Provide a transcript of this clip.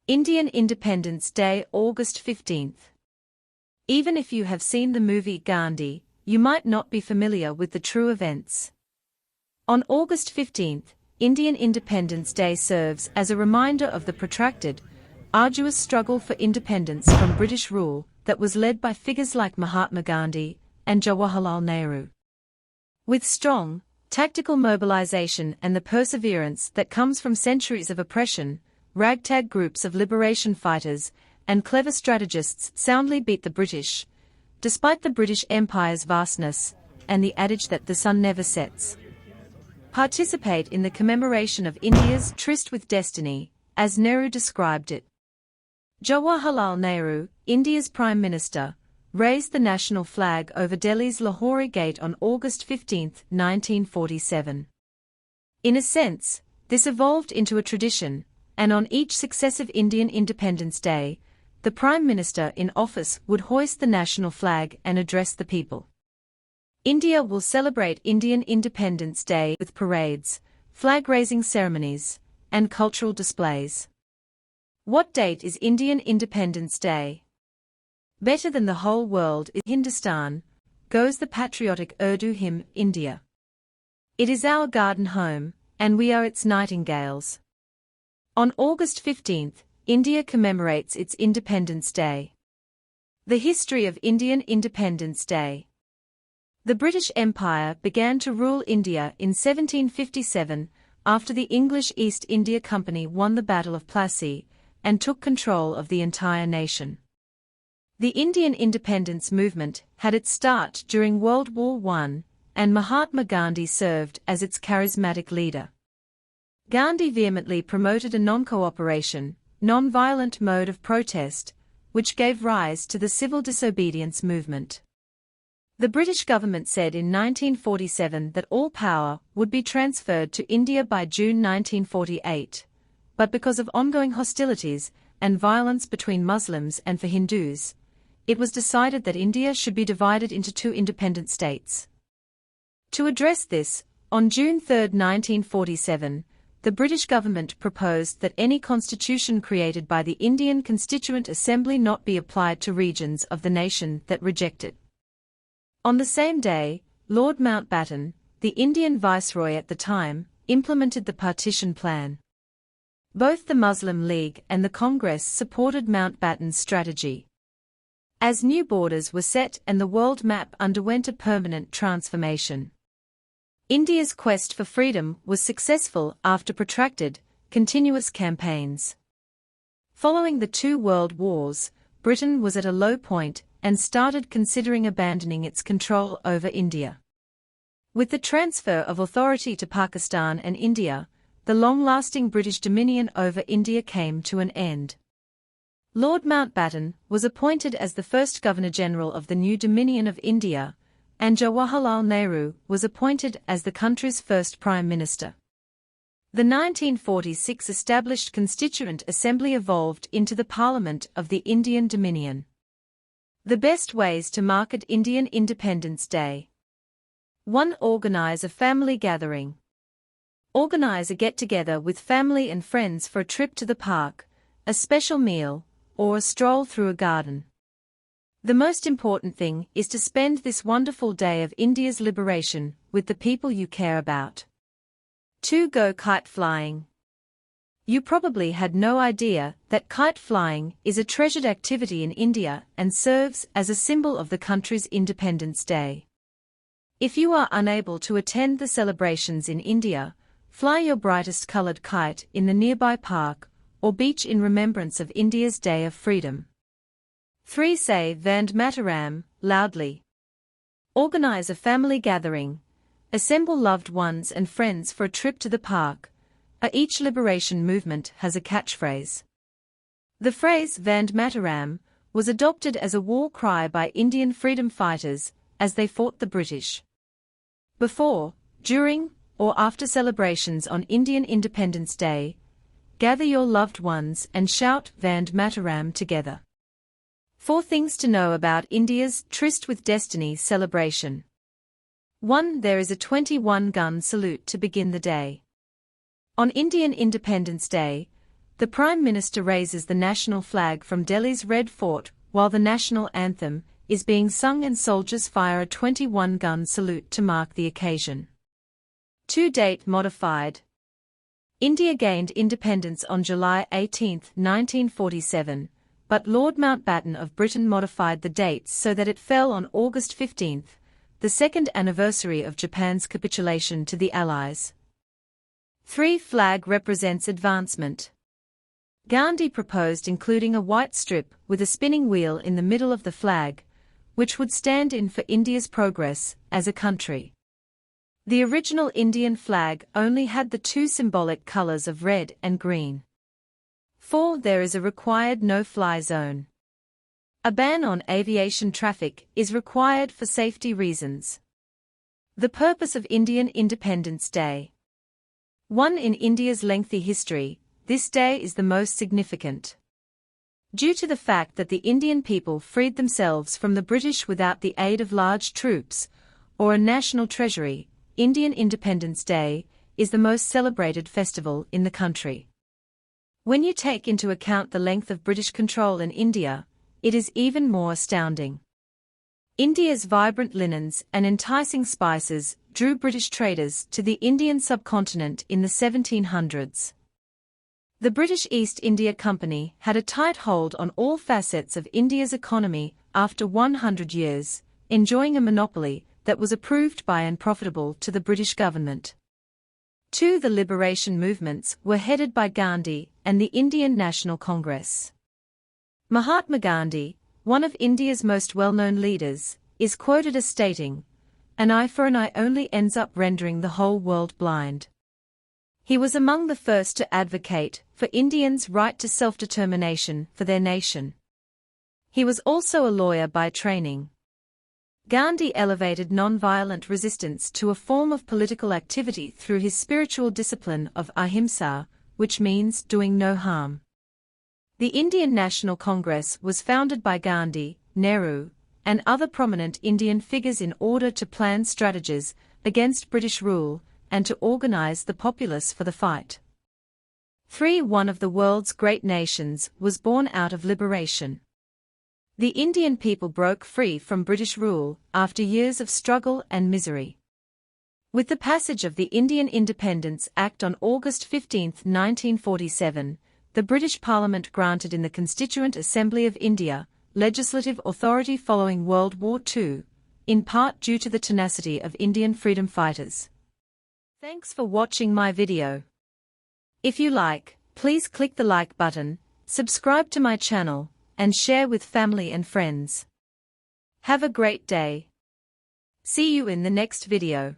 Indian Independence Day, August 15th. Even if you have seen the movie Gandhi, you might not be familiar with the true events. On August 15th, Indian Independence Day serves as a reminder of the protracted, arduous struggle for independence from British rule that was led by figures like Mahatma Gandhi and Jawaharlal Nehru. With strong, tactical mobilization and the perseverance that comes from centuries of oppression, ragtag groups of liberation fighters and clever strategists soundly beat the British, despite the British Empire's vastness and the adage that the sun never sets. Participate in the commemoration of India's tryst with destiny, as Nehru described it. Jawaharlal Nehru, India's Prime Minister, raised the national flag over Delhi's Lahore Gate on August 15, 1947. In a sense, this evolved into a tradition, and on each successive Indian Independence Day, the Prime Minister in office would hoist the national flag and address the people. India will celebrate Indian Independence Day with parades, flag-raising ceremonies, and cultural displays. What date is Indian Independence Day? Better than the whole world is Hindustan, goes the patriotic Urdu hymn, India. It is our garden home, and we are its nightingales. On August 15th, India commemorates its Independence Day. The history of Indian Independence Day. The British Empire began to rule India in 1757 after the English East India Company won the Battle of Plassey and took control of the entire nation. The Indian independence movement had its start during World War I, and Mahatma Gandhi served as its charismatic leader. Gandhi vehemently promoted a non-cooperation, non-violent mode of protest, which gave rise to the civil disobedience movement. The British government said in 1947 that all power would be transferred to India by June 1948, but because of ongoing hostilities and violence between Muslims and for Hindus, it was decided that India should be divided into two independent states. To address this, on June 3, 1947, the British government proposed that any constitution created by the Indian Constituent Assembly not be applied to regions of the nation that rejected. On the same day, Lord Mountbatten, the Indian viceroy at the time, implemented the partition plan. Both the Muslim League and the Congress supported Mountbatten's strategy. As new borders were set and the world map underwent a permanent transformation. India's quest for freedom was successful after protracted, continuous campaigns. Following the two world wars, Britain was at a low point and started considering abandoning its control over India. With the transfer of authority to Pakistan and India, the long-lasting British dominion over India came to an end. Lord Mountbatten was appointed as the first Governor-General of the new Dominion of India, and Jawaharlal Nehru was appointed as the country's first Prime Minister. The 1946 established Constituent Assembly evolved into the Parliament of the Indian Dominion. The best ways to market Indian Independence Day. 1. Organize a family gathering. Organize a get-together with family and friends for a trip to the park, a special meal, or a stroll through a garden. The most important thing is to spend this wonderful day of India's liberation with the people you care about. 2. Go kite flying. You probably had no idea that kite flying is a treasured activity in India and serves as a symbol of the country's Independence Day. If you are unable to attend the celebrations in India, fly your brightest colored kite in the nearby park or beach in remembrance of India's Day of Freedom. 3. Say Vande Mataram loudly. Organize a family gathering. Assemble loved ones and friends for a trip to the park. Each liberation movement has a catchphrase. The phrase Vande Mataram was adopted as a war cry by Indian freedom fighters as they fought the British. Before, during, or after celebrations on Indian Independence Day, gather your loved ones and shout Vande Mataram together. 4 things to know about India's Tryst with Destiny celebration. 1. There is a 21-gun salute to begin the day. On Indian Independence Day, The Prime Minister raises the national flag from Delhi's Red Fort while the national anthem is being sung and soldiers fire a 21-gun salute to mark the occasion. To date modified. India gained independence on July 18, 1947, but Lord Mountbatten of Britain modified the dates so that it fell on August 15, the second anniversary of Japan's capitulation to the Allies. 3. Flag represents advancement. Gandhi proposed including a white strip with a spinning wheel in the middle of the flag, which would stand in for India's progress as a country. The original Indian flag only had the two symbolic colors of red and green. 4. There is a required no-fly zone. A ban on aviation traffic is required for safety reasons. The purpose of Indian Independence Day. 1. In India's lengthy history, this day is the most significant. Due to the fact that the Indian people freed themselves from the British without the aid of large troops or a national treasury, Indian Independence Day is the most celebrated festival in the country. When you take into account the length of British control in India, it is even more astounding. India's vibrant linens and enticing spices drew British traders to the Indian subcontinent in the 1700s. The British East India Company had a tight hold on all facets of India's economy after 100 years, enjoying a monopoly that was approved by and profitable to the British government. 2. The liberation movements were headed by Gandhi and the Indian National Congress. Mahatma Gandhi, one of India's most well-known leaders, is quoted as stating, "An eye for an eye only ends up rendering the whole world blind." He was among the first to advocate for Indians' right to self-determination for their nation. He was also a lawyer by training. Gandhi elevated non-violent resistance to a form of political activity through his spiritual discipline of ahimsa, which means doing no harm. The Indian National Congress was founded by Gandhi, Nehru, and other prominent Indian figures in order to plan strategies against British rule and to organize the populace for the fight. 3. One of the world's great nations was born out of liberation. The Indian people broke free from British rule after years of struggle and misery. With the passage of the Indian Independence Act on August 15, 1947, the British Parliament granted in the Constituent Assembly of India legislative authority following World War II, in part due to the tenacity of Indian freedom fighters. Thanks for watching my video. If you like, please click the like button, subscribe to my channel, and share with family and friends. Have a great day. See you in the next video.